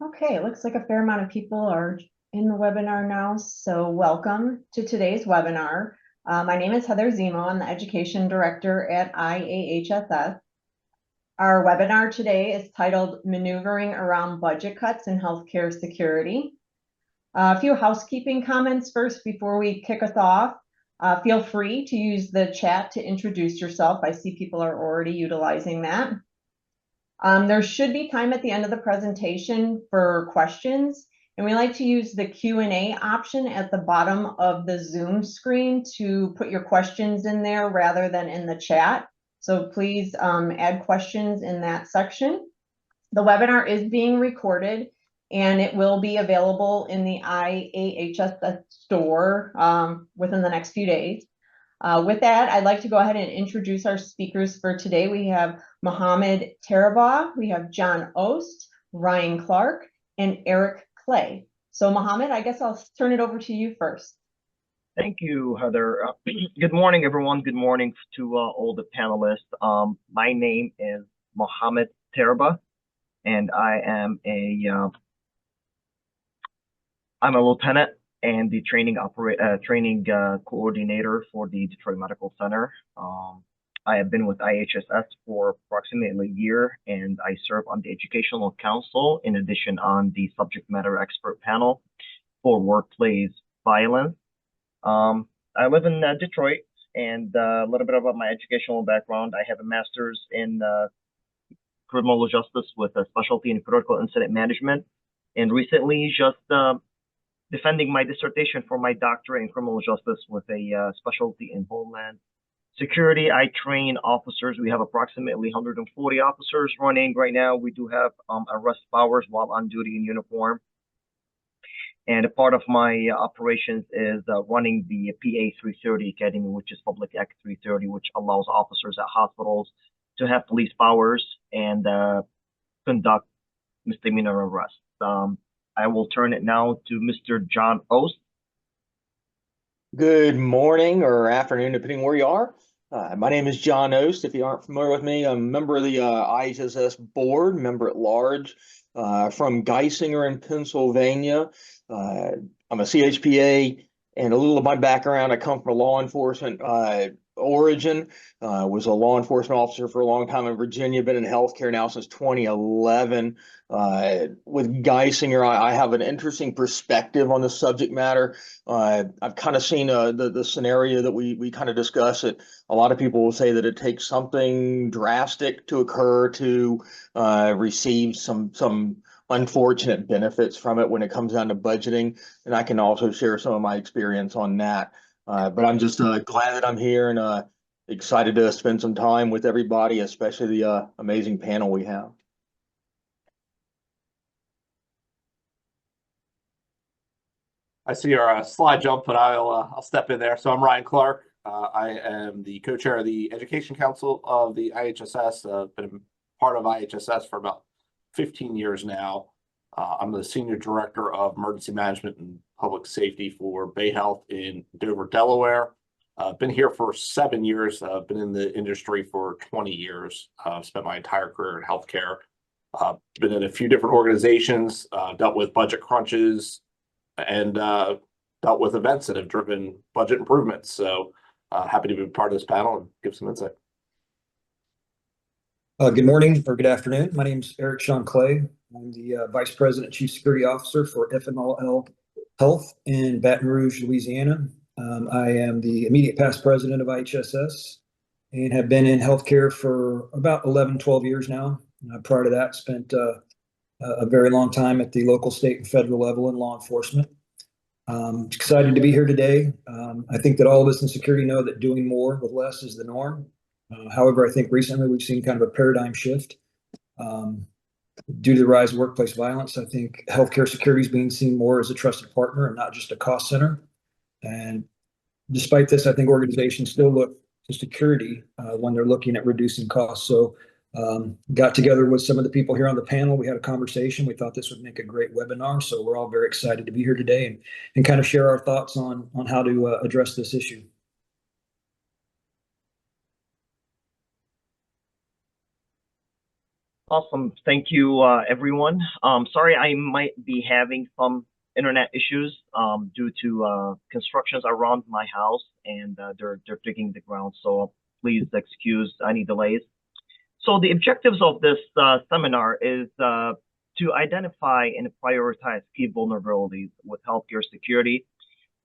Okay, it looks like a fair amount of people are in the webinar now, so welcome to today's webinar. My name is Heather Zemo. I'm the Education Director at IAHSS. Our webinar today is titled Maneuvering Around Budget Cuts in Healthcare Security. A few housekeeping comments first before we kick us off. Feel free to use the chat to introduce yourself. I see people are already utilizing that. There should be time at the end of the presentation for questions, and we like to use the Q&A option at the bottom of the Zoom screen to put your questions in there rather than in the chat. So please add questions in that section. The webinar is being recorded, and it will be available in the IAHSS store within the next few days. With that, I'd like to go ahead and introduce our speakers for today. We have Mohammed Tarabaugh, we have John Ost, Ryan Clark, and Eric Clay. So Mohammed, I guess I'll turn it over to you first. Thank you, Heather. Good morning, everyone. Good morning to all the panelists. My name is Mohammed Tarabaugh, and I'm a lieutenant and the training coordinator for the Detroit Medical Center. I have been with IHSS for approximately a year, and I serve on the Educational Council, in addition on the subject matter expert panel for workplace violence. I live in Detroit, and a little bit about my educational background. I have a master's in criminal justice with a specialty in critical incident management, and recently just defending my dissertation for my doctorate in criminal justice with a specialty in homeland security. I train officers. We have approximately 140 officers running right now. We do have arrest powers while on duty in uniform. And a part of my operations is running the PA 330 Academy, which is Public Act 330, which allows officers at hospitals to have police powers and conduct misdemeanor arrests. I will turn it now to Mr. John Ost. Good morning or afternoon, depending where you are. My name is John Ost. If you aren't familiar with me, I'm a member of the IHSS board, member at large from Geisinger in Pennsylvania. I'm a CHPA, and a little of my background, I come from a law enforcement origin. Was a law enforcement officer for a long time in Virginia, been in healthcare now since 2011. With Geisinger, I have an interesting perspective on the subject matter. I've kind of seen the scenario that we kind of discuss it. A lot of people will say that it takes something drastic to occur to receive some unfortunate benefits from it when it comes down to budgeting. And I can also share some of my experience on that. But I'm just glad that I'm here and excited to spend some time with everybody, especially the amazing panel we have. I see your slide jump, but I'll step in there. So I'm Ryan Clark. I am the co-chair of the Education Council of the IHSS. Been part of IHSS for about 15 years now. I'm the Senior Director of Emergency Management and Public Safety for Bay Health in Dover, Delaware. Been here for 7 years. Been in the industry for 20 years. Spent my entire career in healthcare. Been in a few different organizations, dealt with budget crunches, and dealt with events that have driven budget improvements. So happy to be part of this panel and give some insight. Good morning or good afternoon. My name is Eric Sean Clay. I'm the Vice President Chief Security Officer for FMLL Health in Baton Rouge, Louisiana. I am the immediate past president of IHSS and have been in healthcare for about 11, 12 years now. Prior to that, spent a very long time at the local, state, and federal level in law enforcement. Excited to be here today. I think that all of us in security know that doing more with less is the norm. However, I think recently we've seen kind of a paradigm shift. Due to the rise of workplace violence, I think healthcare security is being seen more as a trusted partner and not just a cost center. And despite this, I think organizations still look to security when they're looking at reducing costs. So got together with some of the people here on the panel. We had a conversation. We thought this would make a great webinar. So we're all very excited to be here today and kind of share our thoughts on how to address this issue. Awesome. Thank you, everyone. Sorry, I might be having some internet issues due to constructions around my house, and they're digging the ground. So please excuse any delays. So the objectives of this seminar is to identify and prioritize key vulnerabilities with healthcare security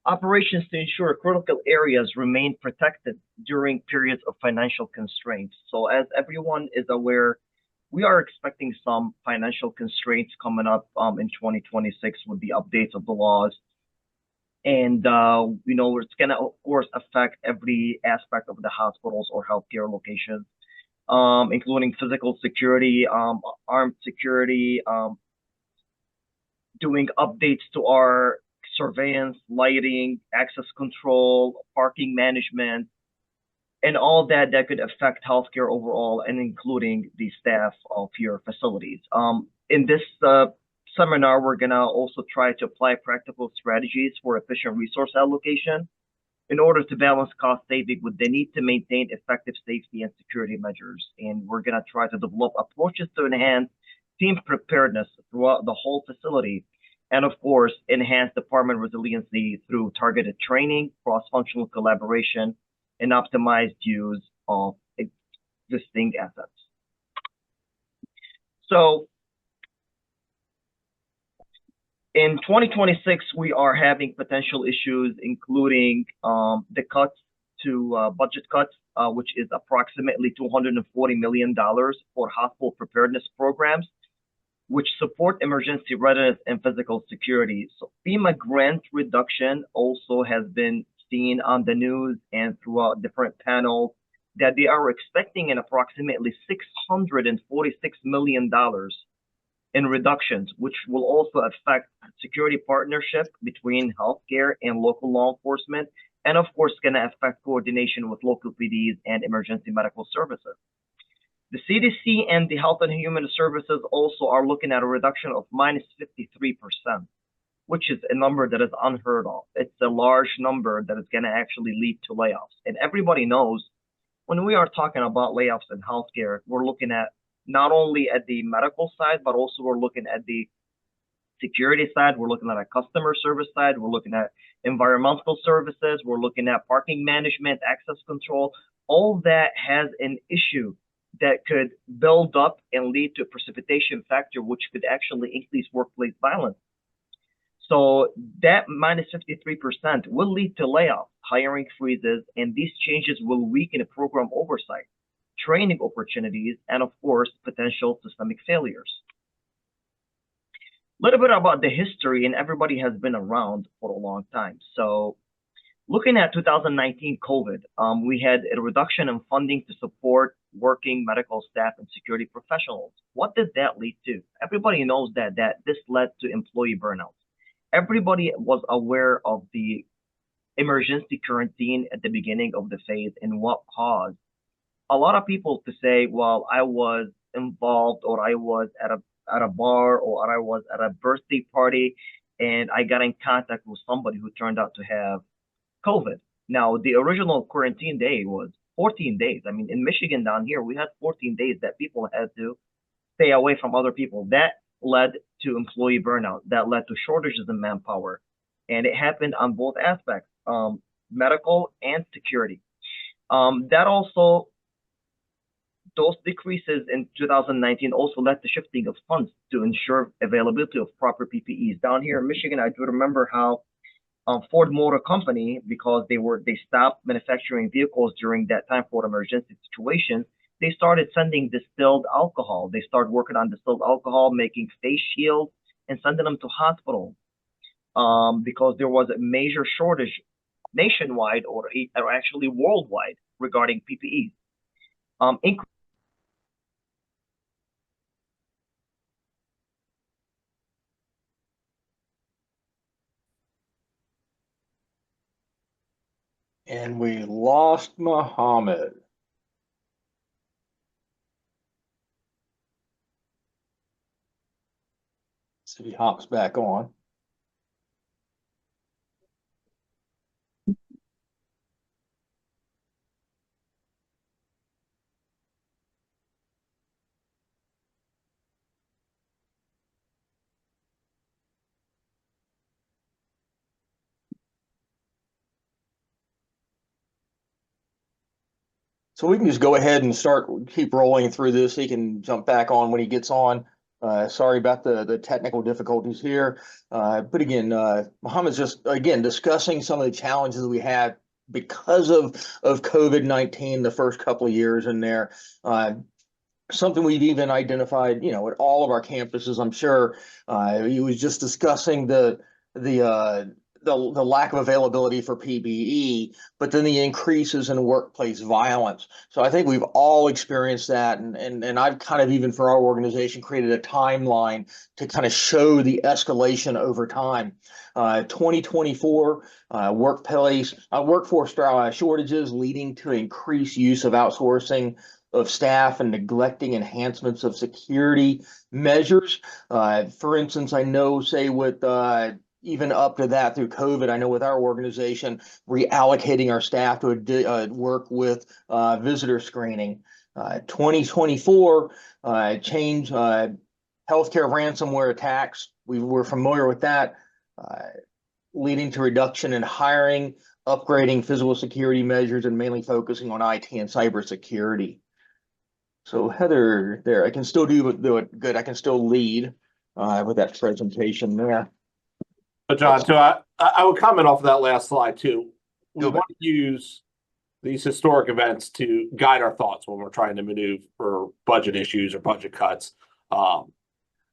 operations to ensure critical areas remain protected during periods of financial constraints. So as everyone is aware, we are expecting some financial constraints coming up in 2026 with the updates of the laws. And, it's going to, of course, affect every aspect of the hospitals or healthcare locations, including physical security, armed security, doing updates to our surveillance, lighting, access control, parking management, and all that could affect healthcare overall, and including the staff of your facilities. In this seminar, we're gonna also try to apply practical strategies for efficient resource allocation in order to balance cost saving with the need to maintain effective safety and security measures. And we're gonna try to develop approaches to enhance team preparedness throughout the whole facility, and of course, enhance department resiliency through targeted training, cross-functional collaboration, and optimized use of existing assets. So in 2026, we are having potential issues, including the cuts to budget cuts, which is approximately $240 million for hospital preparedness programs, which support emergency readiness and physical security. So FEMA grant reduction also has been seen on the news and throughout different panels that they are expecting an approximately $646 million in reductions, which will also affect security partnership between healthcare and local law enforcement, and of course, going to affect coordination with local PDs and emergency medical services. The CDC and the Health and Human Services also are looking at a reduction of minus 53%, which is a number that is unheard of. It's a large number that is going to actually lead to layoffs. And everybody knows when we are talking about layoffs in healthcare, we're looking at not only at the medical side, but also we're looking at the security side, we're looking at a customer service side, we're looking at environmental services, we're looking at parking management, access control. All that has an issue that could build up and lead to a precipitation factor, which could actually increase workplace violence. So that minus 53% will lead to layoffs, hiring freezes, and these changes will weaken program oversight, training opportunities, and of course, potential systemic failures. A little bit about the history, and everybody has been around for a long time. So looking at 2019 COVID, we had a reduction in funding to support working medical staff and security professionals. What did that lead to? Everybody knows that this led to employee burnout. Everybody was aware of the emergency quarantine at the beginning of the phase and what caused a lot of people to say, well, I was involved, or I was at a bar, or I was at a birthday party, and I got in contact with somebody who turned out to have COVID. Now, the original quarantine day was 14 days. I mean, in Michigan down here, we had 14 days that people had to stay away from other people. That led to employee burnout. That led to shortages in manpower. And it happened on both aspects, medical and security. Those decreases in 2019 also led to shifting of funds to ensure availability of proper PPEs. Down here in Michigan, I do remember how Ford Motor Company, because they stopped manufacturing vehicles during that time for emergency situations, they started sending distilled alcohol. They started working on distilled alcohol, making face shields, and sending them to hospitals because there was a major shortage nationwide or actually worldwide regarding PPEs. And we lost Muhammad. See if he hops back on. So we can just go ahead and keep rolling through this. He can jump back on when he gets on. Sorry about the technical difficulties here. But again, Mohammed's just, again, discussing some of the challenges we had because of COVID-19 the first couple of years in there. Something we've even identified, at all of our campuses, I'm sure. He was just discussing the lack of availability for PPE, but then the increases in workplace violence. So I think we've all experienced that, and I've kind of, even for our organization, created a timeline to kind of show the escalation over time. 2024 workforce shortages leading to increased use of outsourcing of staff and neglecting enhancements of security measures. For instance, I know, say, with even up to that through COVID, I know with our organization, reallocating our staff to work with visitor screening. 2024 change healthcare ransomware attacks. We're familiar with that, leading to reduction in hiring, upgrading physical security measures, and mainly focusing on IT and cybersecurity. So Heather, there, I can still do it good. I can still lead with that presentation there. But John, so I would comment off of that last slide too. We Go want to use these historic events to guide our thoughts when we're trying to maneuver for budget issues or budget cuts.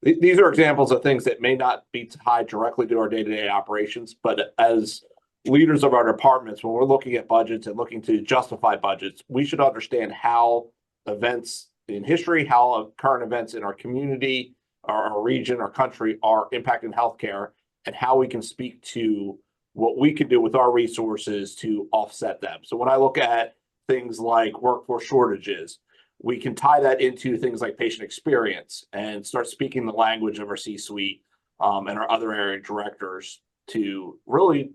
These are examples of things that may not be tied directly to our day-to-day operations, but as leaders of our departments, when we're looking at budgets and looking to justify budgets, we should understand how events in history, how current events in our community, our region, our country are impacting healthcare, and how we can speak to what we can do with our resources to offset them. So when I look at things like workforce shortages, we can tie that into things like patient experience and start speaking the language of our C-suite and our other area directors to really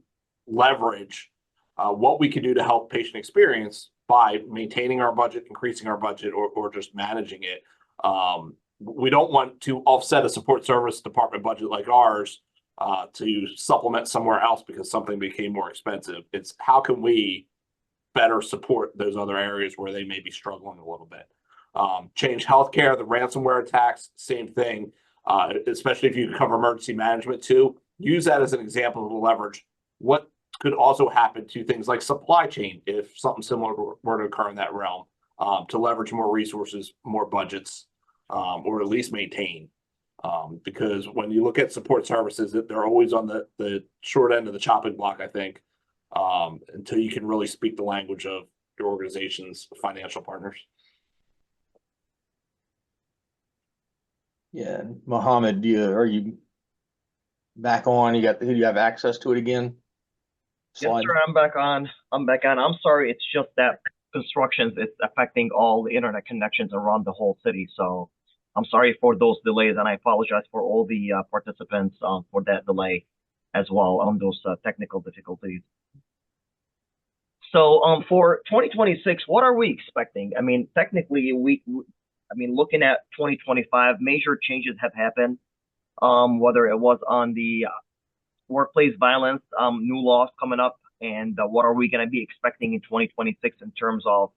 leverage what we can do to help patient experience by maintaining our budget, increasing our budget, or just managing it. We don't want to offset a support service department budget like ours to supplement somewhere else because something became more expensive. It's how can we better support those other areas where they may be struggling a little bit. Change healthcare, the ransomware attacks, same thing, especially if you cover emergency management too. Use that as an example to leverage what could also happen to things like supply chain if something similar were to occur in that realm, to leverage more resources, more budgets, or at least maintain. Because when you look at support services, they're always on the short end of the chopping block, I think, until you can really speak the language of your organization's financial partners. Yeah, Mohammed, are you back on? Do you have access to it again? Yes, sir, I'm back on. I'm sorry, it's just that constructions, it's affecting all the internet connections around the whole city. So I'm sorry for those delays, and I apologize for all the participants for that delay as well on those technical difficulties. So for 2026, what are we expecting? I mean, technically, looking at 2025, major changes have happened, whether it was on the workplace violence, new laws coming up, and what are we going to be expecting in 2026 in terms of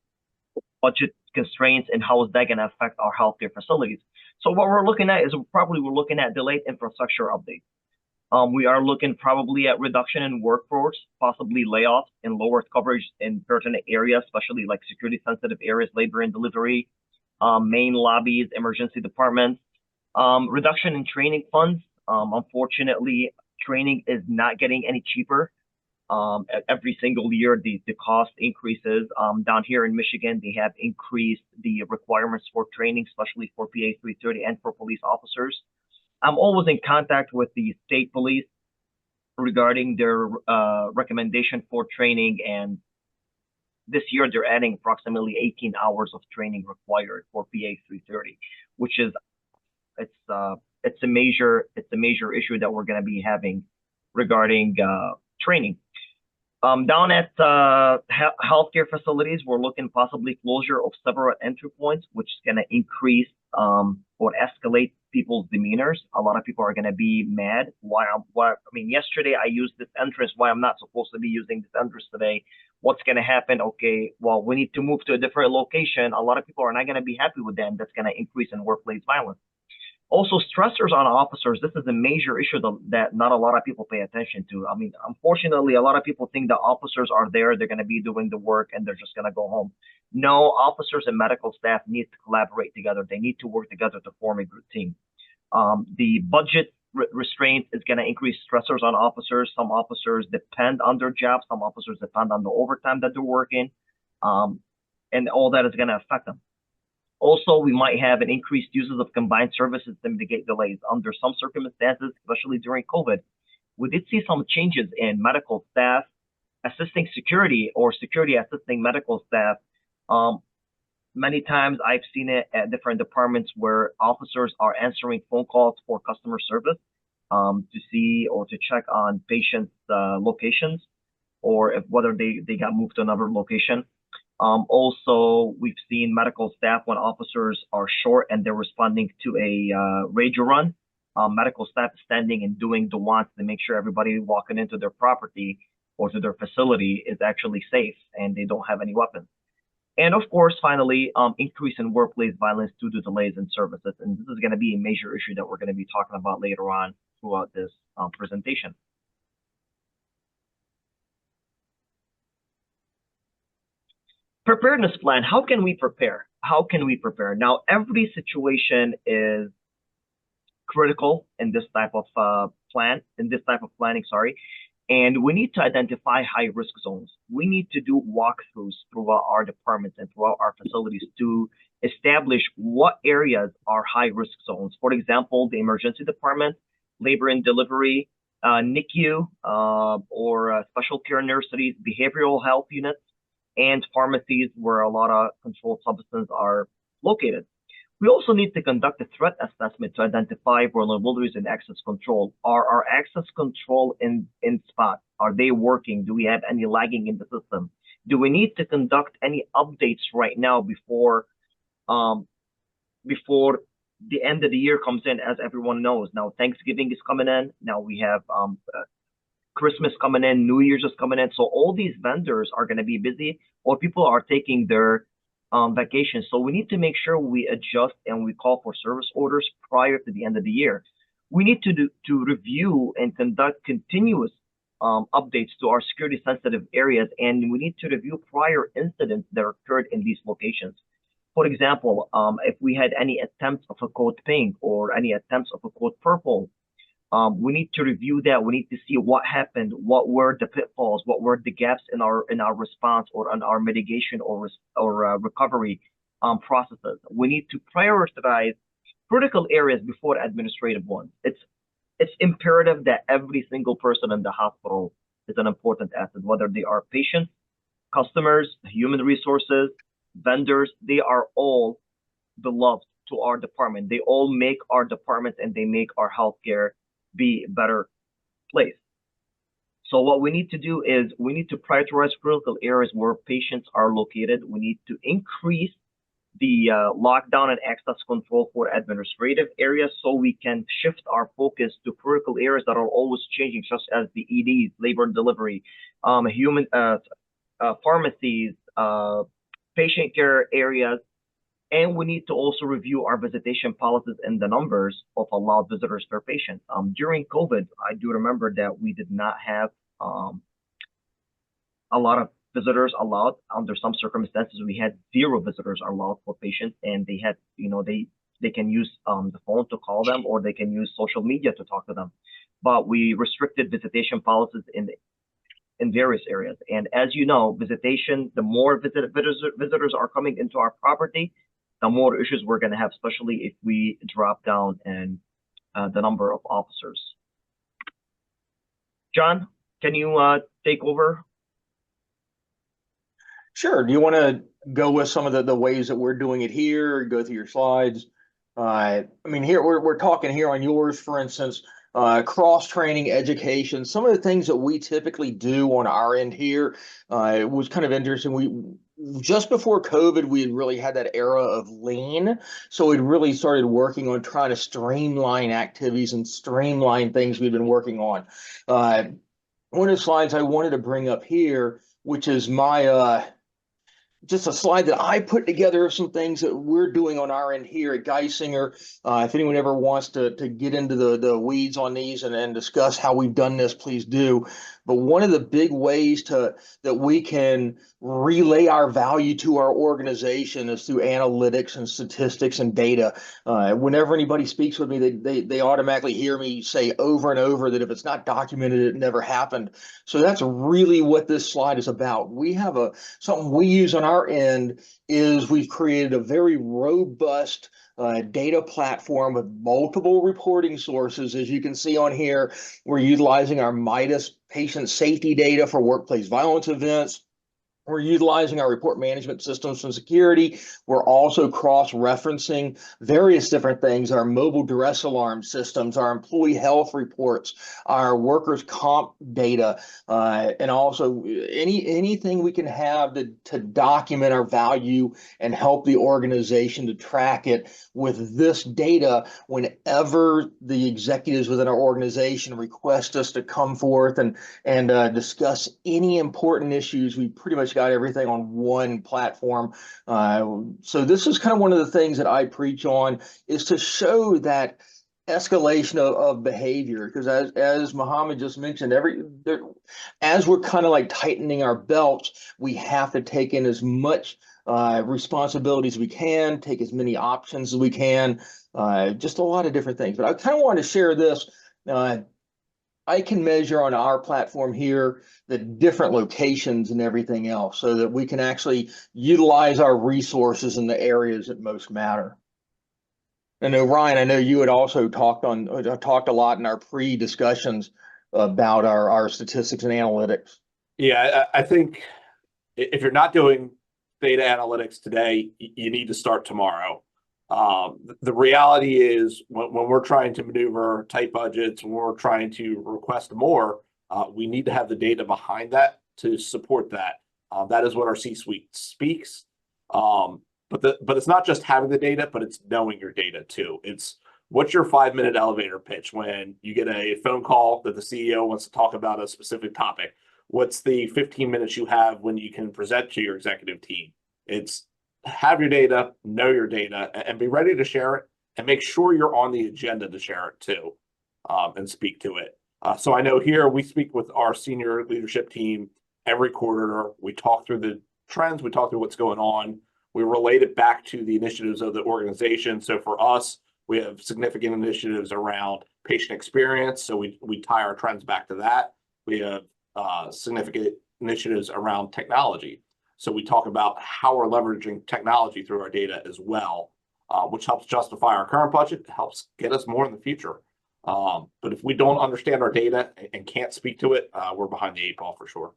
budget constraints, and how is that going to affect our healthcare facilities? So what we're looking at is we're looking at delayed infrastructure updates. We are looking probably at reduction in workforce, possibly layoffs and lower coverage in certain areas, especially like security sensitive areas, labor and delivery, main lobbies, emergency departments, reduction in training funds. Unfortunately, training is not getting any cheaper. Every single year, the cost increases. Down here in Michigan, they have increased the requirements for training, especially for PA 330 and for police officers. I'm always in contact with the state police regarding their recommendation for training, and this year they're adding approximately 18 hours of training required for PA 330, which is it's a major issue that we're going to be having regarding training. Down at healthcare facilities, we're looking possibly closure of several entry points, which is going to increase or escalate people's demeanors. A lot of people are going to be mad. Yesterday I used this entrance. Why I'm not supposed to be using this entrance today? What's going to happen? Okay, well, we need to move to a different location. A lot of people are not going to be happy with that. And that's going to increase in workplace violence. Also, stressors on officers. This is a major issue that not a lot of people pay attention to. I mean, unfortunately, a lot of people think the officers are there, they're going to be doing the work, and they're just going to go home. No, officers and medical staff need to collaborate together. They need to work together to form a group team. The budget restraint is going to increase stressors on officers. Some officers depend on their jobs. Some officers depend on the overtime that they're working, and all that is going to affect them. Also, we might have an increased uses of combined services to mitigate delays. Under some circumstances, especially during COVID, we did see some changes in medical staff assisting security or security assisting medical staff. Many times I've seen it at different departments where officers are answering phone calls for customer service to see or to check on patients' locations, or whether they got moved to another location. Also, we've seen medical staff when officers are short and they're responding to a rager run. Medical staff standing and doing the wants to make sure everybody walking into their property or to their facility is actually safe and they don't have any weapons. And of course, finally, increase in workplace violence due to delays in services. And this is going to be a major issue that we're going to be talking about later on throughout this presentation. Preparedness plan. How can we prepare? How can we prepare? Now, every situation is critical in this type of planning, and we need to identify high risk zones. We need to do walkthroughs throughout our departments and throughout our facilities to establish what areas are high risk zones. For example, the emergency department, labor and delivery, NICU, or special care nurseries, behavioral health units, and pharmacies where a lot of controlled substances are located. We also need to conduct a threat assessment to identify vulnerabilities in access control. Are our access control in spot? Are they working? Do we have any lagging in the system? Do we need to conduct any updates right now before the end of the year comes in? As everyone knows, now Thanksgiving is coming in. Now we have Christmas coming in, New Year's is coming in. So all these vendors are going to be busy, or people are taking their vacation. So we need to make sure we adjust and we call for service orders prior to the end of the year. We need to review and conduct continuous updates to our security sensitive areas, and we need to review prior incidents that occurred in these locations. For example, if we had any attempts of a code pink or any attempts of a code purple, we need to review that. We need to see what happened, what were the pitfalls, what were the gaps in our response or in our mitigation or recovery processes. We need to prioritize critical areas before administrative ones. It's imperative that every single person in the hospital is an important asset, whether they are patients, customers, human resources, vendors. They are all beloved to our department. They all make our department and they make our healthcare be a better place. So what we need to do is we need to prioritize critical areas where patients are located. We need to increase the lockdown and access control for administrative areas so we can shift our focus to critical areas that are always changing, such as the EDs, labor and delivery, human pharmacies, patient care areas. And we need to also review our visitation policies and the numbers of allowed visitors per patient. During COVID, I do remember that we did not have a lot of visitors allowed. Under some circumstances, we had 0 visitors allowed for patients, and they had, they can use the phone to call them, or they can use social media to talk to them. But we restricted visitation policies in various areas. And as you know, visitation, the more visitors are coming into our property, the more issues we're going to have, especially if we drop down in the number of officers. John, can you take over? Sure. Do you want to go with some of the ways that we're doing it here, or go through your slides? I mean, here we're talking here on yours, for instance, cross-training, education. Some of the things that we typically do on our end here, it was kind of interesting. just before COVID, we had really had that era of lean. So we'd really started working on trying to streamline activities and streamline things we've been working on. One of the slides I wanted to bring up here, which is my just a slide that I put together of some things that we're doing on our end here at Geisinger. If anyone ever wants to get into the weeds on these and discuss how we've done this, please do. But one of the big ways that we can relay our value to our organization is through analytics and statistics and data. Whenever anybody speaks with me, they automatically hear me say over and over that if it's not documented, it never happened. So that's really what this slide is about. We have something we use on our end is we've created a very robust data platform with multiple reporting sources. As you can see on here, we're utilizing our MIDAS patient safety data for workplace violence events. We're utilizing our report management systems from security. We're also cross-referencing various different things, our mobile duress alarm systems, our employee health reports, our workers' comp data, and also anything we can have to document our value and help the organization to track it with this data whenever the executives within our organization request us to come forth and discuss any important issues. We pretty much got everything on one platform. So this is kind of one of the things that I preach on, is to show that escalation of behavior, because as Muhammad just mentioned, as we're kind of like tightening our belts, we have to take in as much responsibility as we can, take as many options as we can, just a lot of different things. But I kind of want to share this. I can measure on our platform here the different locations and everything else so that we can actually utilize our resources in the areas that most matter. And Ryan, I know you had also talked a lot in our pre-discussions about our statistics and analytics. Yeah, I think if you're not doing data analytics today, you need to start tomorrow. The reality is when we're trying to maneuver tight budgets, when we're trying to request more, we need to have the data behind that to support that. That is what our C-suite speaks. But it's not just having the data, but it's knowing your data too. It's what's your 5-minute elevator pitch when you get a phone call that the CEO wants to talk about a specific topic? What's the 15 minutes you have when you can present to your executive team? It's have your data, know your data, and be ready to share it, and make sure you're on the agenda to share it too, and speak to it. So I know here we speak with our senior leadership team every quarter. We talk through the trends, we talk through what's going on. We relate it back to the initiatives of the organization. So for us, we have significant initiatives around patient experience. So we tie our trends back to that. We have significant initiatives around technology. So we talk about how we're leveraging technology through our data as well, which helps justify our current budget, helps get us more in the future. But if we don't understand our data and can't speak to it, we're behind the 8 ball for sure.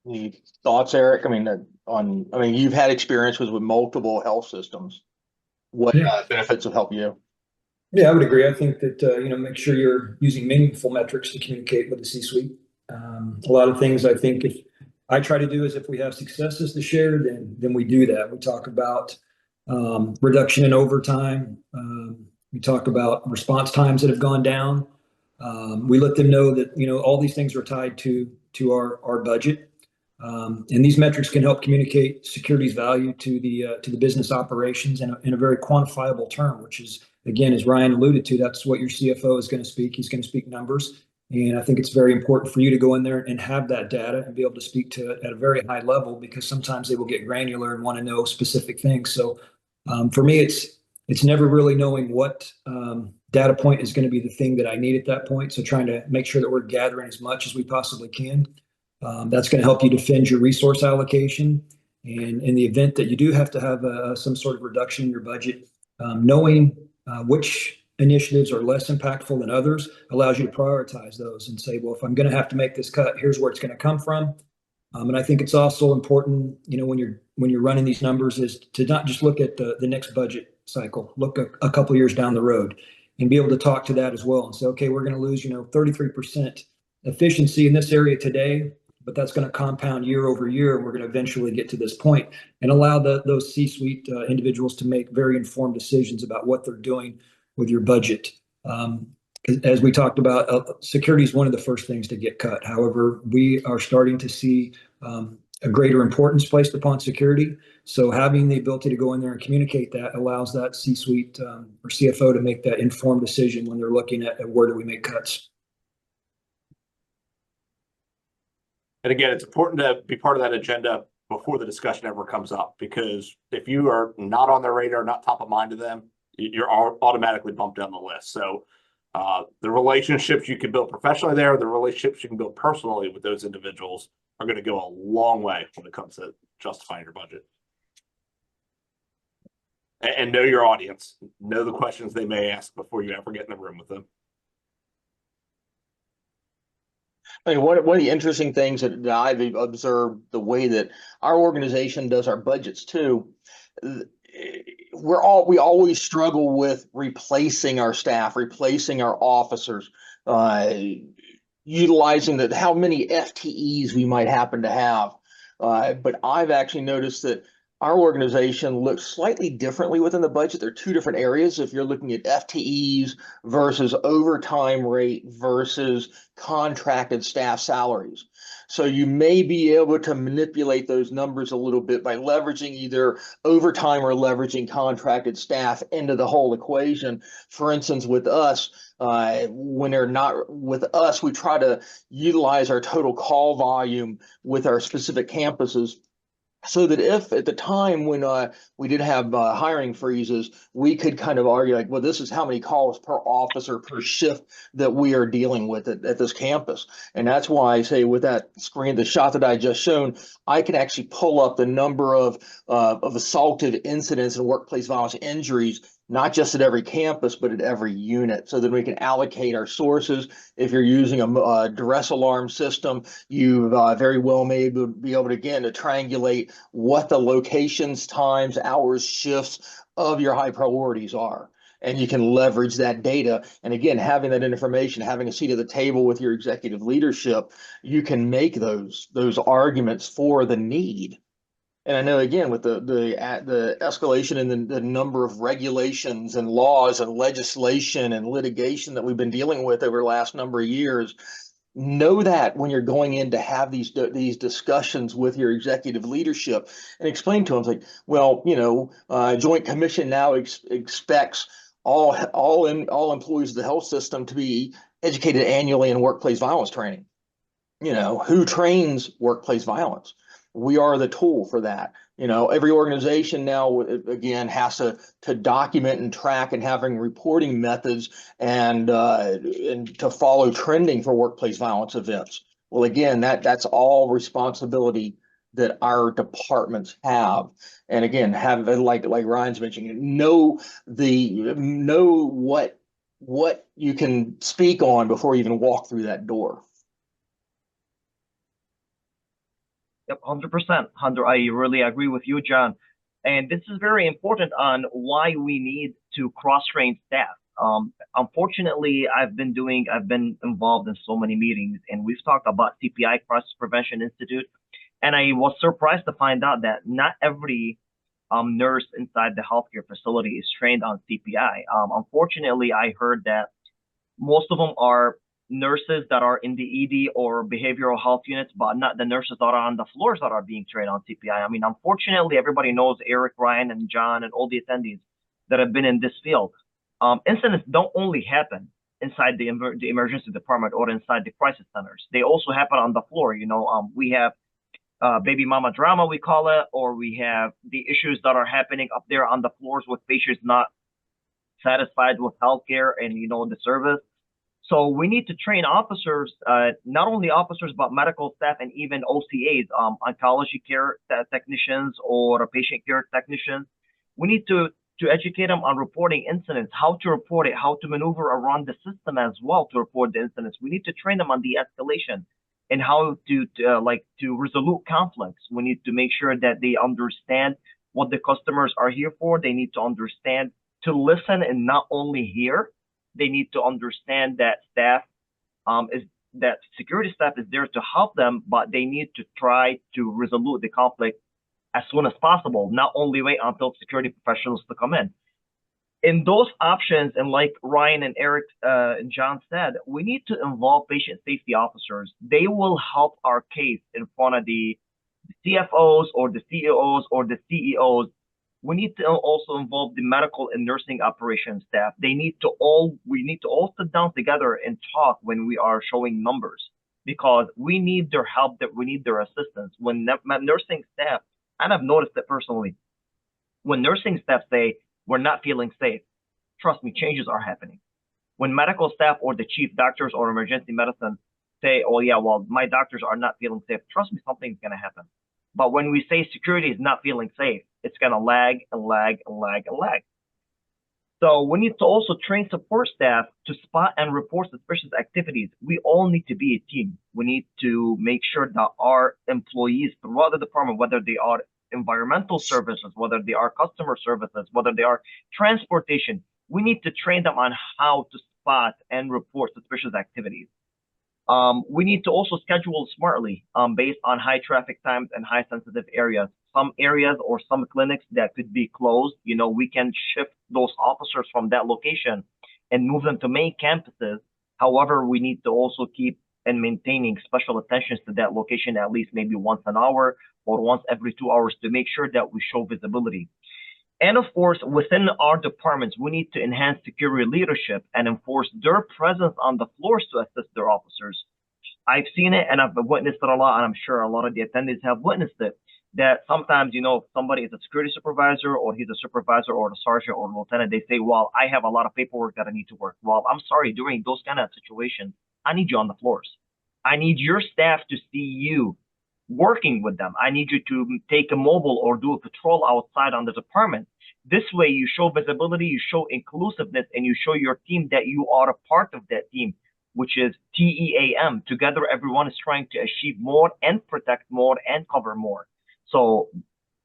Any thoughts, Eric? I mean, you've had experiences with multiple health systems. What benefits have helped you? Yeah, I would agree. I think that, make sure you're using meaningful metrics to communicate with the C-suite. A lot of things I think if I try to do is if we have successes to share, then we do that. We talk about reduction in overtime. We talk about response times that have gone down. We let them know that, all these things are tied to our budget. And these metrics can help communicate security's value to the business operations in a very quantifiable term, which is, again, as Ryan alluded to, that's what your CFO is going to speak. He's going to speak numbers. And I think it's very important for you to go in there and have that data and be able to speak to it at a very high level, because sometimes they will get granular and want to know specific things. So for me, it's never really knowing what data point is going to be the thing that I need at that point. So trying to make sure that we're gathering as much as we possibly can. That's going to help you defend your resource allocation. And in the event that you do have to have some sort of reduction in your budget, knowing which initiatives are less impactful than others allows you to prioritize those and say, well, if I'm going to have to make this cut, here's where it's going to come from. And I think it's also important, when you're running these numbers, is to not just look at the next budget cycle, look a couple years down the road and be able to talk to that as well and say, okay, we're going to lose, 33% efficiency in this area today. but that's going to compound year over year. We're going to eventually get to this point and allow those C-suite individuals to make very informed decisions about what they're doing with your budget. As we talked about, security is one of the first things to get cut. However, we are starting to see a greater importance placed upon security. So having the ability to go in there and communicate that allows that C-suite or CFO to make that informed decision when they're looking at where do we make cuts. And again, it's important to be part of that agenda before the discussion ever comes up, because if you are not on their radar, not top of mind to them, you're automatically bumped down the list. So the relationships you can build professionally there, the relationships you can build personally with those individuals are going to go a long way when it comes to justifying your budget. And know your audience, know the questions they may ask before you ever get in the room with them. I mean, one of the interesting things that I've observed, the way that our organization does our budgets too, we always struggle with replacing our staff, replacing our officers, utilizing how many FTEs we might happen to have. But I've actually noticed that our organization looks slightly differently within the budget. There are two different areas. If you're looking at FTEs versus overtime rate versus contracted staff salaries. So you may be able to manipulate those numbers a little bit by leveraging either overtime or leveraging contracted staff into the whole equation. For instance, with us, when they're not with us, we try to utilize our total call volume with our specific campuses, so that if at the time when we did have hiring freezes, we could kind of argue like, well, this is how many calls per officer per shift that we are dealing with at this campus. And that's why I say with that screen, the shot that I just shown, I can actually pull up the number of assaultive incidents and workplace violence injuries, not just at every campus, but at every unit, so that we can allocate our sources. If you're using a duress alarm system, you very well may be able to, again, to triangulate what the locations, times, hours, shifts of your high priorities are. And you can leverage that data. And again, having that information, having a seat at the table with your executive leadership, you can make those arguments for the need. And I know, again, with the escalation in the number of regulations and laws and legislation and litigation that we've been dealing with over the last number of years, know that when you're going in to have these discussions with your executive leadership, and explain to them, like, well, Joint Commission now expects all employees of the health system to be educated annually in workplace violence training. Who trains workplace violence? We are the tool for that. Every organization now, again, has to document and track and having reporting methods and to follow trending for workplace violence events. Well, again, that's all responsibility that our departments have. And again, have, like Ryan's mentioning, know what you can speak on before you even walk through that door. Yep, 100%. Hunter, I really agree with you, John. And this is very important on why we need to cross-train staff. Unfortunately, I've been involved in so many meetings, and we've talked about CPI, Crisis Prevention Institute, and I was surprised to find out that not every nurse inside the healthcare facility is trained on CPI. Unfortunately, I heard that most of them are nurses that are in the ED or behavioral health units, but not the nurses that are on the floors that are being trained on CPI. I mean, unfortunately, everybody knows Eric, Ryan, and John, and all the attendees that have been in this field. Incidents don't only happen inside the emergency department or inside the crisis centers. They also happen on the floor. We have baby mama drama, we call it, or we have the issues that are happening up there on the floors with patients not satisfied with healthcare and, the service. So we need to train officers, not only officers, but medical staff and even OCAs, oncology care technicians or patient care technicians. We need to educate them on reporting incidents, how to report it, how to maneuver around the system as well to report the incidents. We need to train them on de-escalation and how to resolve conflicts. We need to make sure that they understand what the customers are here for. They need to understand to listen and not only hear. They need to understand that staff is that security staff is there to help them, but they need to try to resolve the conflict as soon as possible, not only wait until security professionals to come in. In those options, and like Ryan and Eric and John said, we need to involve patient safety officers. They will help our case in front of the CFOs or the CEOs or the CEOs. We need to also involve the medical and nursing operations staff. We need to all sit down together and talk when we are showing numbers, because we need their help, that we need their assistance. When nursing staff, and I've noticed it personally, when nursing staff say we're not feeling safe, trust me, changes are happening. When medical staff or the chief doctors or emergency medicine say, oh yeah, well, my doctors are not feeling safe, trust me, something's going to happen. But when we say security is not feeling safe, it's going to lag and lag and lag and lag. So we need to also train support staff to spot and report suspicious activities. We all need to be a team. We need to make sure that our employees throughout the department, whether they are environmental services, whether they are customer services, whether they are transportation, we need to train them on how to spot and report suspicious activities. We need to also schedule smartly based on high traffic times and high sensitive areas. Some areas or some clinics that could be closed, we can shift those officers from that location and move them to main campuses. However, we need to also keep and maintaining special attentions to that location at least maybe once an hour or once every 2 hours to make sure that we show visibility. And of course, within our departments, we need to enhance security leadership and enforce their presence on the floors to assist their officers. I've seen it and I've witnessed it a lot, and I'm sure a lot of the attendees have witnessed it, that sometimes, somebody is a security supervisor or he's a supervisor or a sergeant or a lieutenant, they say, well, I have a lot of paperwork that I need to work. Well, I'm sorry, during those kind of situations, I need you on the floors. I need your staff to see you working with them. I need you to take a mobile or do a patrol outside on the department. This way you show visibility, you show inclusiveness, and you show your team that you are a part of that team, which is TEAM. Together, everyone is trying to achieve more and protect more and cover more. So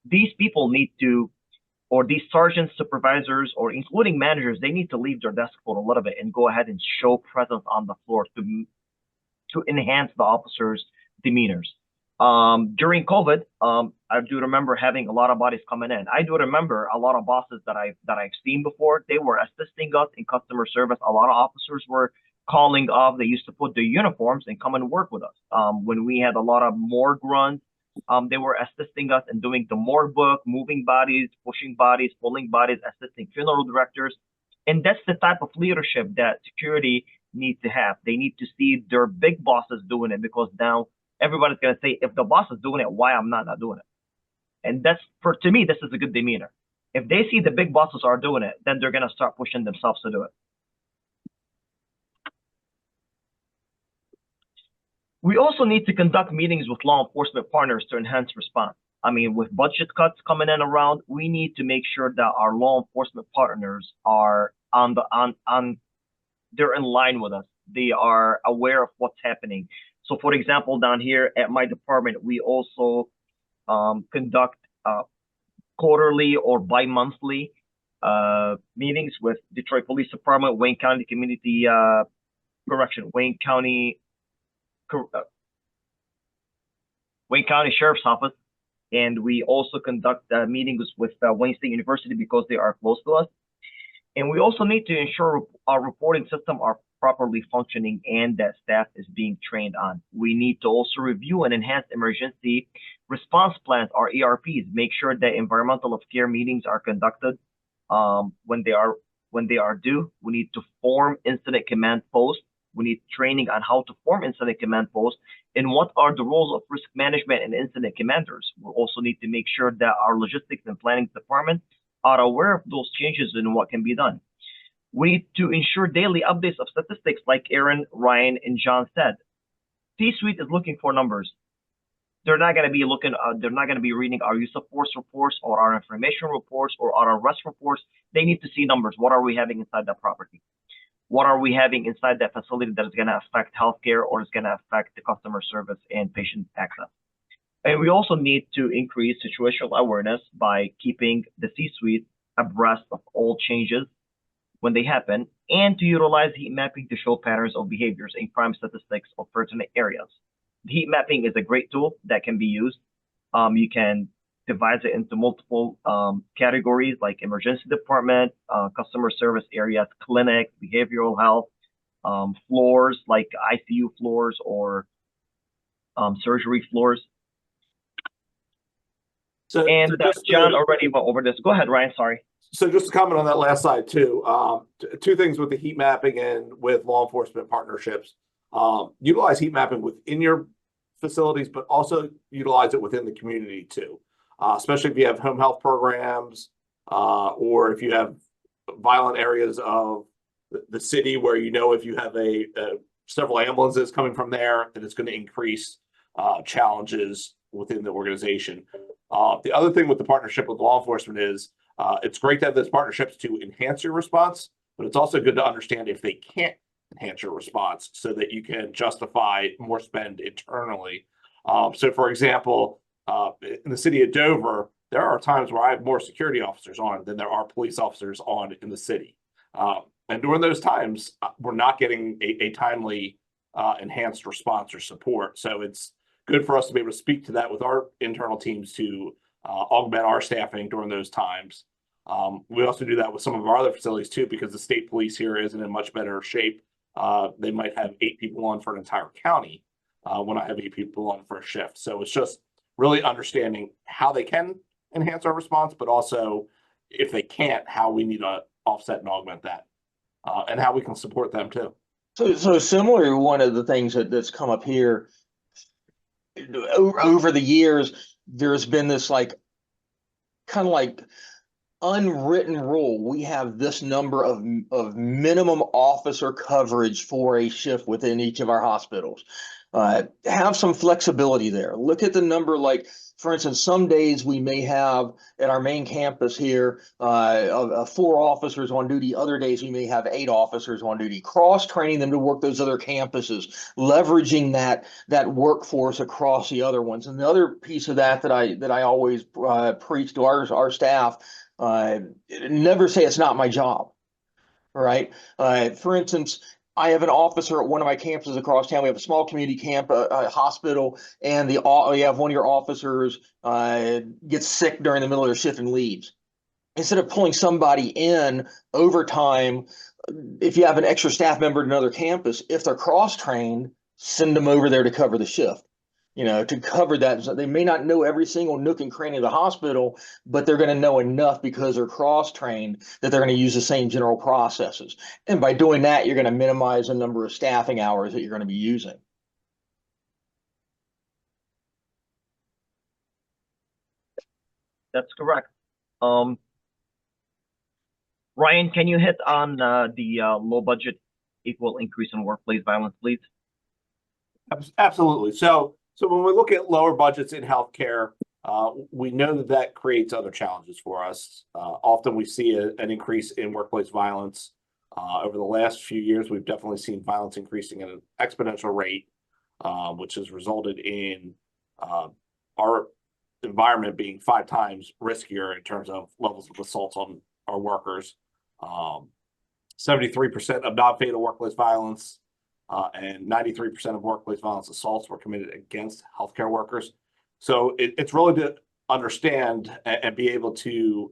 these people need to, or these sergeants, supervisors, or including managers, they need to leave their desk for a little bit and go ahead and show presence on the floor to enhance the officers' demeanors. During COVID, I do remember having a lot of bodies coming in. I do remember a lot of bosses that I've seen before. They were assisting us in customer service. A lot of officers were calling off. They used to put their uniforms and come and work with us. When we had a lot of morgue runs, they were assisting us in doing the morgue book, moving bodies, pushing bodies, pulling bodies, assisting funeral directors. And that's the type of leadership that security needs to have. They need to see their big bosses doing it, because now everybody's going to say, if the boss is doing it, why I'm not doing it? And to me, this is a good demeanor. If they see the big bosses are doing it, then they're going to start pushing themselves to do it. We also need to conduct meetings with law enforcement partners to enhance response. I mean, with budget cuts coming in around, we need to make sure that our law enforcement partners are they're in line with us. They are aware of what's happening. So, for example, down here at my department, we also conduct quarterly or bi-monthly meetings with Detroit Police Department, Wayne County Community Wayne County Sheriff's Office, and we also conduct meetings with Wayne State University because they are close to us. And we also need to ensure our reporting system are properly functioning and that staff is being trained on. We need to also review and enhance emergency response plans, or ERPs. Make sure that environmental of care meetings are conducted when they are due. We need to form incident command posts. We need training on how to form incident command posts and what are the roles of risk management and incident commanders. We also need to make sure that our logistics and planning department are aware of those changes and what can be done. We need to ensure daily updates of statistics, like Aaron, Ryan, and John said. C-suite is looking for numbers. They're not going to be looking. They're not going to be reading our use of force reports or our information reports or our arrest reports. They need to see numbers. What are we having inside that property? What are we having inside that facility that is going to affect healthcare or is going to affect the customer service and patient access? And we also need to increase situational awareness by keeping the C-suite abreast of all changes when they happen, and to utilize heat mapping to show patterns of behaviors and crime statistics of pertinent areas. The heat mapping is a great tool that can be used. You can divide it into multiple categories like emergency department, customer service areas, clinic, behavioral health, floors like ICU floors or surgery floors. And John already went over this. Go ahead, Ryan. Sorry. So just to comment on that last slide too, two things with the heat mapping and with law enforcement partnerships. Utilize heat mapping within your facilities, but also utilize it within the community too, especially if you have home health programs or if you have violent areas of the city where you know if you have several ambulances coming from there, that it's going to increase challenges within the organization. The other thing with the partnership with law enforcement is it's great to have those partnerships to enhance your response, but it's also good to understand if they can't enhance your response so that you can justify more spend internally. So for example, in the city of Dover, there are times where I have more security officers on than there are police officers on in the city. And during those times, we're not getting a timely enhanced response or support. So it's good for us to be able to speak to that with our internal teams to augment our staffing during those times. We also do that with some of our other facilities too, because the state police here isn't in much better shape. They might have 8 people on for an entire county when I have 8 people on for a shift. So it's just really understanding how they can enhance our response, but also if they can't, how we need to offset and augment that and how we can support them too. So similar, one of the things that's come up here over the years, there's been this like kind of like unwritten rule. We have this number of minimum officer coverage for a shift within each of our hospitals. Have some flexibility there. Look at the number, like for instance, some days we may have at our main campus here 4 officers on duty. Other days we may have 8 officers on duty. Cross-training them to work those other campuses, leveraging that workforce across the other ones. And the other piece of that I always preach to our staff: never say it's not my job. Right. For instance, I have an officer at one of my campuses across town. We have a small community camp, a hospital, and we have one of your officers gets sick during the middle of their shift and leaves. Instead of pulling somebody in overtime, if you have an extra staff member at another campus, if they're cross-trained, send them over there to cover the shift. To cover that. So they may not know every single nook and cranny of the hospital, but they're going to know enough because they're cross-trained that they're going to use the same general processes. And by doing that, you're going to minimize the number of staffing hours that you're going to be using. That's correct. Ryan, can you hit on the low budget equal increase in workplace violence, please? Absolutely. So when we look at lower budgets in healthcare, we know that creates other challenges for us. Often we see an increase in workplace violence. Over the last few years, we've definitely seen violence increasing at an exponential rate, which has resulted in our environment being 5 times riskier in terms of levels of assaults on our workers. 73% of non-fatal workplace violence and 93% of workplace violence assaults were committed against healthcare workers. So it's really to understand and be able to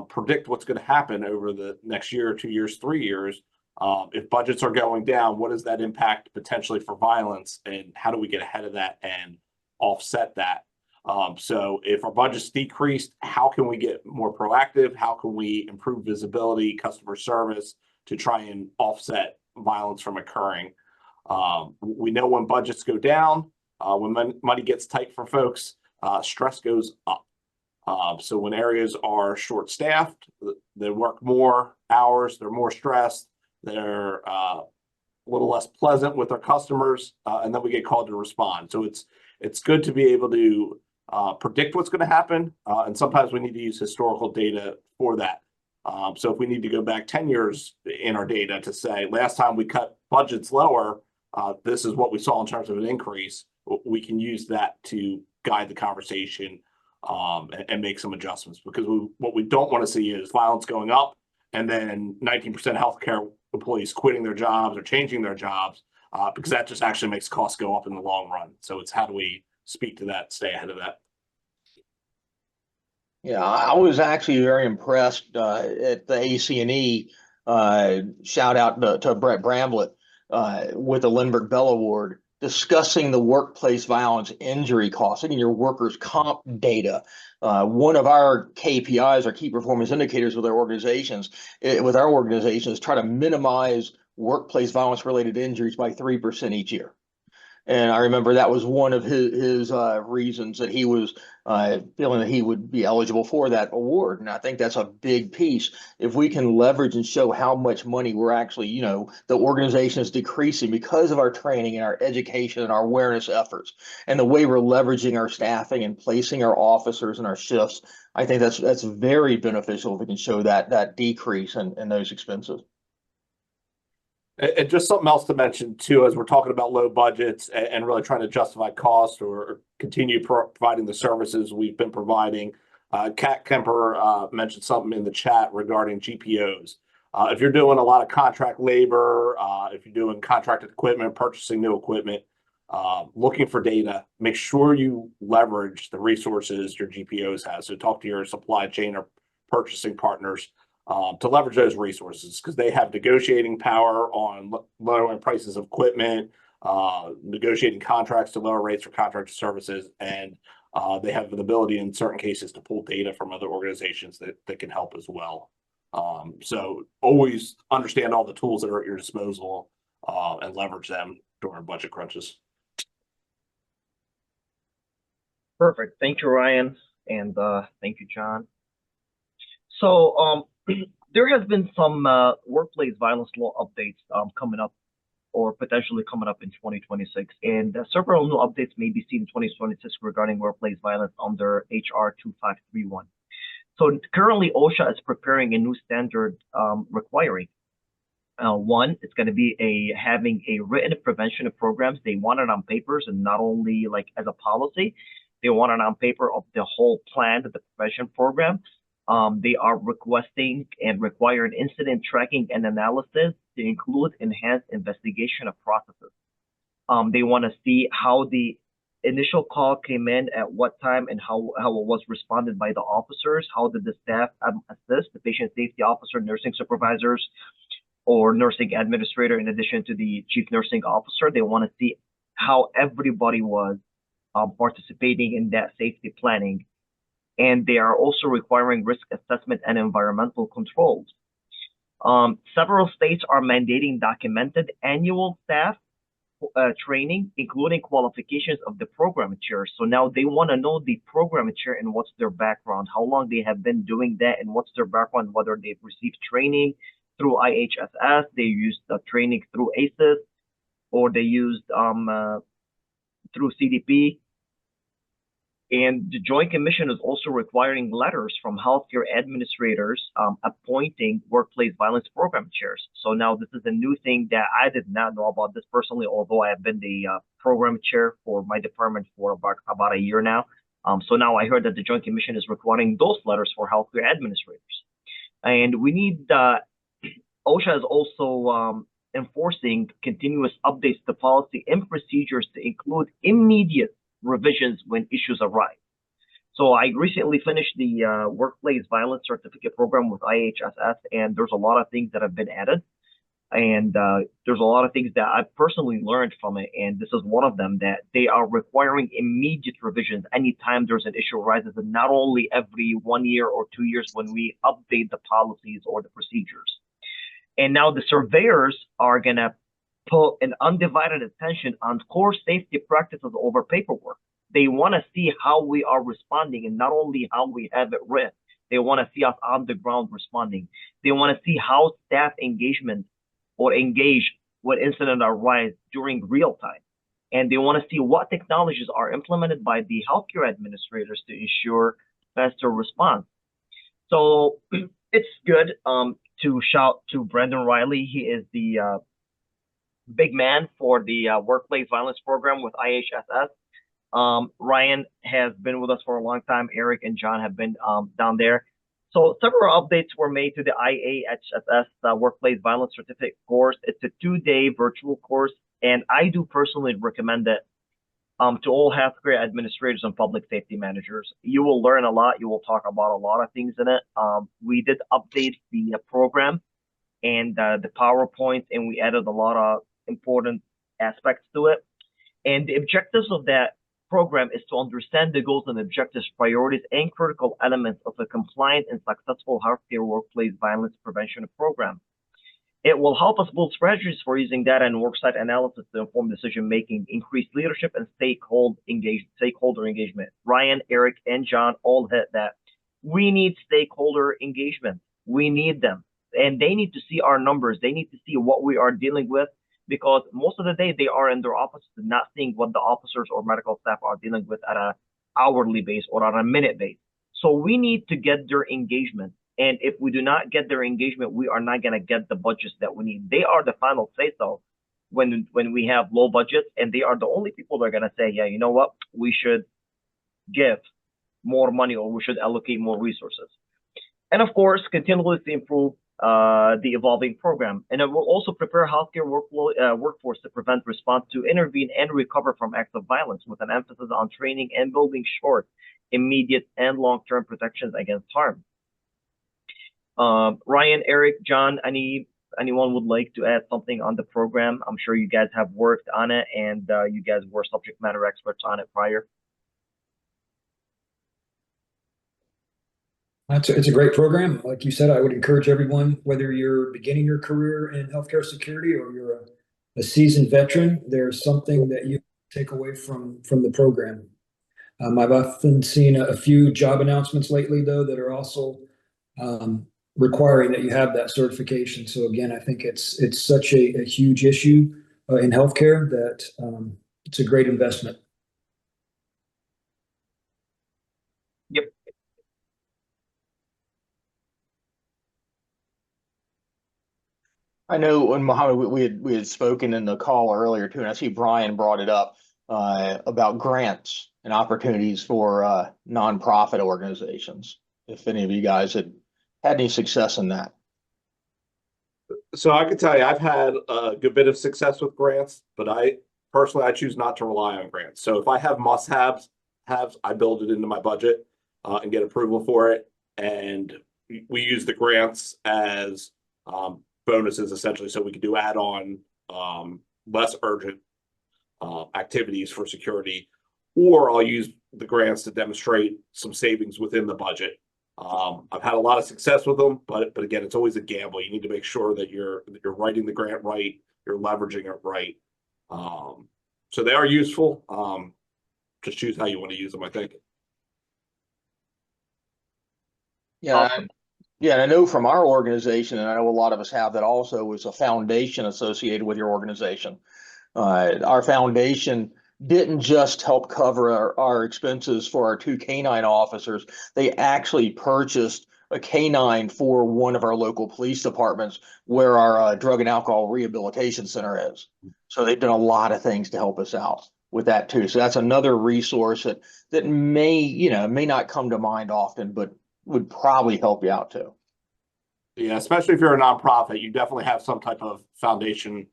predict what's going to happen over the next year, 2 years, 3 years. If budgets are going down, what does that impact potentially for violence, and how do we get ahead of that and offset that? So if our budget's decreased, how can we get more proactive? How can we improve visibility, customer service to try and offset violence from occurring? We know when budgets go down, when money gets tight for folks, stress goes up. So when areas are short-staffed, they work more hours, they're more stressed, they're a little less pleasant with our customers, and then we get called to respond. So it's good to be able to predict what's going to happen, and sometimes we need to use historical data for that. So if we need to go back 10 years in our data to say, last time we cut budgets lower, this is what we saw in terms of an increase, we can use that to guide the conversation and make some adjustments, because what we don't want to see is violence going up and then 19% healthcare employees quitting their jobs or changing their jobs, because that just actually makes costs go up in the long run. So it's how do we speak to that, stay ahead of that? Yeah, I was actually very impressed at the AC&E. Shout out to Brett Bramblett with the Lindbergh Bell Award, discussing the workplace violence injury costs and your workers' comp data. One of our KPIs, our key performance indicators with our organizations, is try to minimize workplace violence related injuries by 3% each year. And I remember that was one of his reasons that he was feeling that he would be eligible for that award. And I think that's a big piece. If we can leverage and show how much money we're actually, the organization is decreasing because of our training and our education and our awareness efforts and the way we're leveraging our staffing and placing our officers and our shifts, I think that's very beneficial if we can show that decrease in those expenses. And just something else to mention too, as we're talking about low budgets and really trying to justify cost or continue providing the services we've been providing. Kat Kemper mentioned something in the chat regarding GPOs. If you're doing a lot of contract labor, if you're doing contracted equipment, purchasing new equipment, looking for data, make sure you leverage the resources your GPOs have. So talk to your supply chain or purchasing partners to leverage those resources, because they have negotiating power on lowering prices of equipment, negotiating contracts to lower rates for contracted services, and they have the ability in certain cases to pull data from other organizations that can help as well. So always understand all the tools that are at your disposal and leverage them during budget crunches. Perfect. Thank you, Ryan, and thank you, John. So there has been some workplace violence law updates coming up or potentially coming up in 2026, and several new updates may be seen in 2026 regarding workplace violence under HR 2531. So currently OSHA is preparing a new standard requiring one, it's going to be having a written prevention of programs. They want it on papers and not only like as a policy. They want it on paper of the whole plan of the prevention program. They are requesting and requiring incident tracking and analysis to include enhanced investigation of processes. They want to see how the initial call came in, at what time, and how it was responded by the officers. How did the staff assist the patient safety officer, nursing supervisors, or nursing administrator in addition to the chief nursing officer. They want to see how everybody was participating in that safety planning. And they are also requiring risk assessment and environmental controls. Several states are mandating documented annual staff training, including qualifications of the program chair. So now they want to know the program chair and what's their background, how long they have been doing that, and what's their background, whether they've received training through IHSS, they used training through ACES, or they used through CDP. And the Joint Commission is also requiring letters from healthcare administrators appointing workplace violence program chairs. So now this is a new thing that I did not know about this personally, although I have been the program chair for my department for about a year now. So now I heard that the Joint Commission is requiring those letters for healthcare administrators. And we need, OSHA is also enforcing continuous updates to policy and procedures to include immediate revisions when issues arise. So I recently finished the workplace violence certificate program with IHSS, and there's a lot of things that have been added. And there's a lot of things that I personally learned from it. And this is one of them, that they are requiring immediate revisions anytime there's an issue arises, and not only every 1 year or 2 years when we update the policies or the procedures. And now the surveyors are going to put an undivided attention on core safety practices over paperwork. They want to see how we are responding, and not only how we have it written. They want to see us on the ground responding. They want to see how staff engagement or engage when incidents arise during real time. And they want to see what technologies are implemented by the healthcare administrators to ensure faster response. So it's good to shout to Brandon Riley. He is the big man for the workplace violence program with IHSS. Ryan has been with us for a long time. Eric and John have been down there. So several updates were made to the IAHSS Workplace Violence Certificate course. It's a 2-day virtual course, and I do personally recommend it to all healthcare administrators and public safety managers. You will learn a lot. You will talk about a lot of things in it. We did update the program and the PowerPoint, and we added a lot of important aspects to it. And the objectives of that program is to understand the goals and objectives, priorities, and critical elements of a compliant and successful healthcare workplace violence prevention program. It will help us build strategies for using data and worksite analysis to inform decision-making, increase leadership, and stakeholder engagement. Ryan, Eric, and John all hit that. We need stakeholder engagement. We need them. And they need to see our numbers. They need to see what we are dealing with, because most of the day they are in their offices and not seeing what the officers or medical staff are dealing with at an hourly base or on a minute base. So we need to get their engagement. And if we do not get their engagement, we are not going to get the budgets that we need. They are the final say so when we have low budgets, and they are the only people that are going to say, yeah, you know what, we should give more money or we should allocate more resources. And of course, continuously improve the evolving program. And it will also prepare healthcare workforce to prevent, respond to, intervene, and recover from acts of violence, with an emphasis on training and building short, immediate, and long-term protections against harm. Ryan, Eric, John, anyone would like to add something on the program? I'm sure you guys have worked on it, and you guys were subject matter experts on it prior. It's a great program. Like you said, I would encourage everyone, whether you're beginning your career in healthcare security or you're a seasoned veteran, there's something that you take away from the program. I've often seen a few job announcements lately, though, that are also requiring that you have that certification. So again, I think it's such a huge issue in healthcare that it's a great investment. Yep. I know when Mohammed, we had spoken in the call earlier too, and I see Brian brought it up about grants and opportunities for nonprofit organizations. If any of you guys had any success in that. So I can tell you, I've had a good bit of success with grants, but I choose not to rely on grants. So if I have must-haves, I build it into my budget and get approval for it, and we use the grants as bonuses essentially, so we can do add-on less urgent activities for security, or I'll use the grants to demonstrate some savings within the budget. I've had a lot of success with them, but again, it's always a gamble. You need to make sure that you're writing the grant right, you're leveraging it right. So they are useful. Just choose how you want to use them, I think. Yeah. Yeah, and I know from our organization, and I know a lot of us have that also, is a foundation associated with your organization. Our foundation didn't just help cover our expenses for our 2 canine officers. They actually purchased a canine for one of our local police departments where our drug and alcohol rehabilitation center is. So they've done a lot of things to help us out with that too. So that's another resource that may not come to mind often, but would probably help you out too. Yeah, especially if you're a nonprofit, you definitely have some type of foundation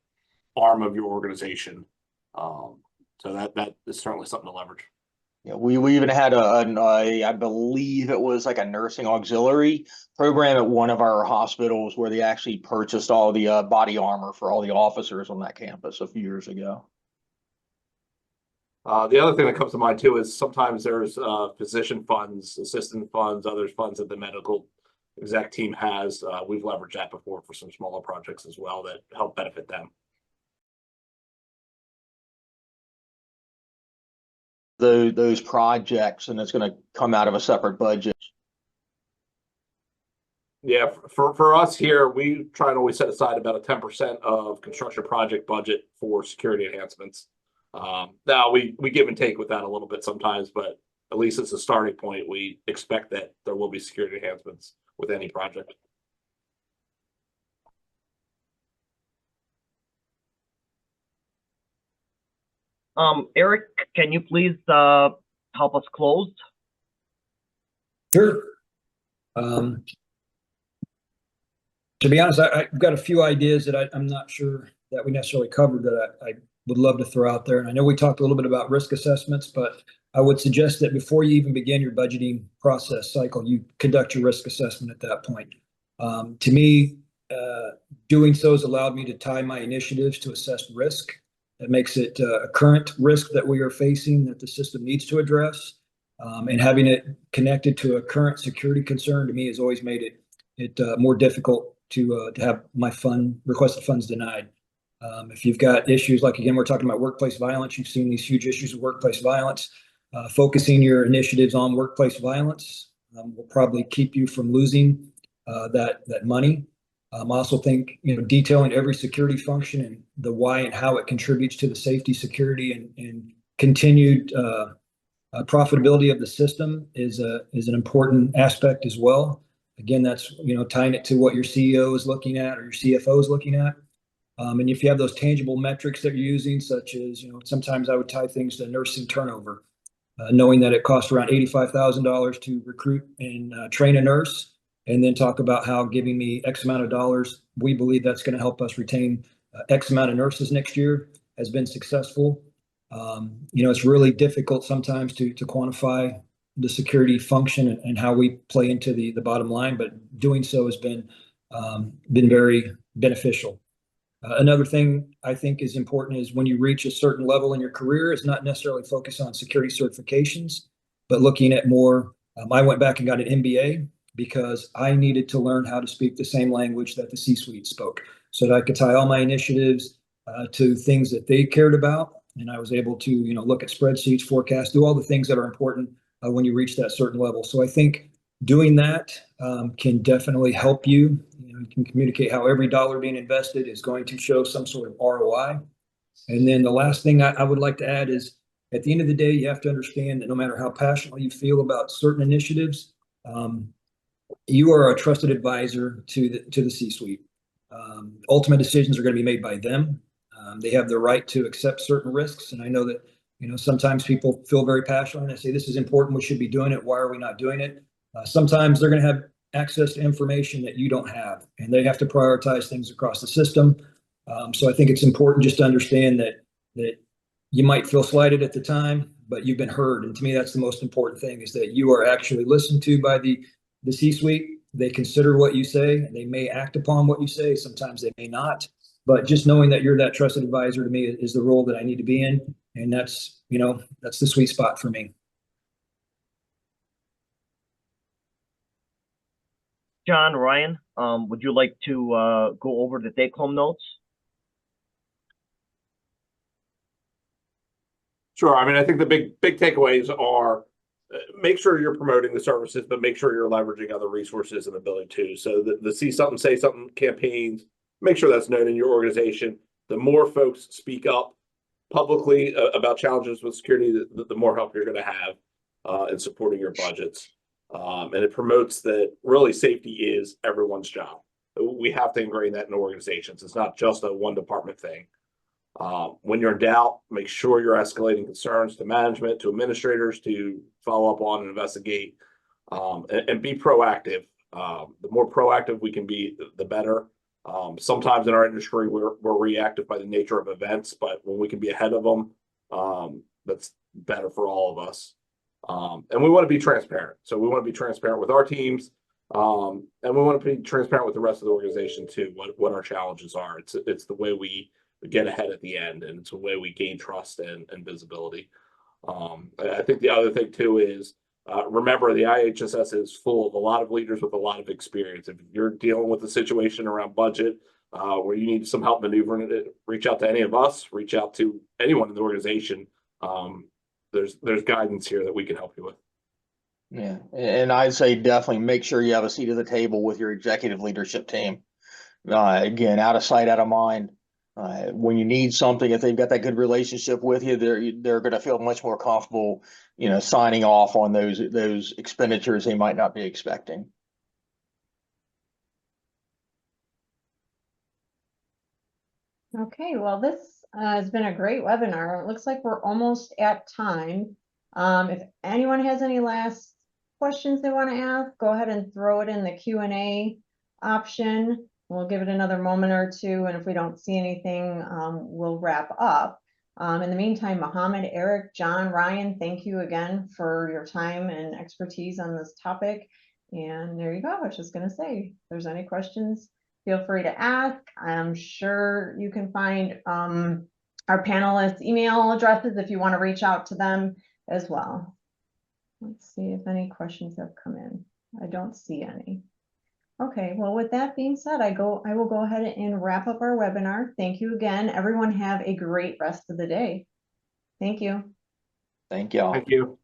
arm of your organization. So that is certainly something to leverage. Yeah, we even had I believe it was like a nursing auxiliary program at one of our hospitals where they actually purchased all the body armor for all the officers on that campus a few years ago. The other thing that comes to mind too is sometimes there's physician funds, assistant funds, other funds that the medical exec team has. We've leveraged that before for some smaller projects as well that help benefit them. Those projects, and it's going to come out of a separate budget. Yeah, for us here, we try to always set aside about a 10% of construction project budget for security enhancements. Now we give and take with that a little bit sometimes, but at least it's a starting point. We expect that there will be security enhancements with any project. Eric, can you please help us close? Sure. Um, to be honest, I've got a few ideas that I'm not sure that we necessarily covered that I would love to throw out there. And I know we talked a little bit about risk assessments, but I would suggest that before you even begin your budgeting process cycle, you conduct your risk assessment at that point. To me, doing so has allowed me to tie my initiatives to assessed risk. That makes it a current risk that we are facing that the system needs to address. And having it connected to a current security concern to me has always made it more difficult to have my requested funds denied. If you've got issues like, again, we're talking about workplace violence, you've seen these huge issues of workplace violence. Focusing your initiatives on workplace violence will probably keep you from losing that money. I also think, detailing every security function and the why and how it contributes to the safety, security, and continued profitability of the system is an important aspect as well. Again, that's tying it to what your CEO is looking at or your CFO is looking at. And if you have those tangible metrics that you're using, such as sometimes I would tie things to nursing turnover, knowing that it costs around $85,000 to recruit and train a nurse, and then talk about how giving me X amount of dollars, we believe that's going to help us retain X amount of nurses next year has been successful. It's really difficult sometimes to quantify the security function and how we play into the bottom line, but doing so has been very beneficial. Another thing I think is important is when you reach a certain level in your career is not necessarily focus on security certifications, but looking at more. I went back and got an MBA because I needed to learn how to speak the same language that the C-suite spoke so that I could tie all my initiatives to things that they cared about. And I was able to, look at spreadsheets, forecasts, do all the things that are important when you reach that certain level. So I think doing that can definitely help you. You can communicate how every dollar being invested is going to show some sort of ROI. And then the last thing I would like to add is at the end of the day, you have to understand that no matter how passionately you feel about certain initiatives, you are a trusted advisor to the C-suite. Ultimate decisions are going to be made by them. They have the right to accept certain risks. And I know that, sometimes people feel very passionate and they say, this is important, we should be doing it. Why are we not doing it? Sometimes they're going to have access to information that you don't have, and they have to prioritize things across the system. So I think it's important just to understand that you might feel slighted at the time, but you've been heard. And to me, that's the most important thing, is that you are actually listened to by the C-suite. They consider what you say, and they may act upon what you say. Sometimes they may not. But just knowing that you're that trusted advisor to me is the role that I need to be in. And that's the sweet spot for me. John, Ryan, would you like to go over the take-home notes? Sure. I mean, I think the big takeaways are make sure you're promoting the services, but make sure you're leveraging other resources and ability too. So the See Something, Say Something campaigns, make sure that's known in your organization. The more folks speak up publicly about challenges with security, the more help you're going to have in supporting your budgets. And it promotes that really safety is everyone's job. We have to ingrain that in organizations. It's not just a one department thing. When you're in doubt, make sure you're escalating concerns to management, to administrators, to follow up on and investigate, and be proactive. The more proactive we can be, the better. Sometimes in our industry, we're reactive by the nature of events, but when we can be ahead of them, that's better for all of us. And we want to be transparent. So we want to be transparent with our teams, and we want to be transparent with the rest of the organization too, what our challenges are. It's the way we get ahead at the end, and it's a way we gain trust and visibility. I think the other thing too is remember the IHSS is full of a lot of leaders with a lot of experience. If you're dealing with a situation around budget where you need some help maneuvering it, reach out to any of us, reach out to anyone in the organization. There's guidance here that we can help you with. Yeah, and I'd say definitely make sure you have a seat at the table with your executive leadership team. Again, out of sight, out of mind. When you need something, if they've got that good relationship with you, they're going to feel much more comfortable, signing off on those expenditures they might not be expecting. Okay, well, this has been a great webinar. It looks like we're almost at time. If anyone has any last questions they want to ask, go ahead and throw it in the Q&A option. We'll give it another moment or two, and if we don't see anything, we'll wrap up. In the meantime, Mohammed, Eric, John, Ryan, thank you again for your time and expertise on this topic. And there you go. I was just going to say, if there's any questions, feel free to ask. I'm sure you can find our panelists' email addresses if you want to reach out to them as well. Let's see if any questions have come in. I don't see any. Okay, well, with that being said, I will go ahead and wrap up our webinar. Thank you again. Everyone have a great rest of the day. Thank you. Thank y'all. Thank you.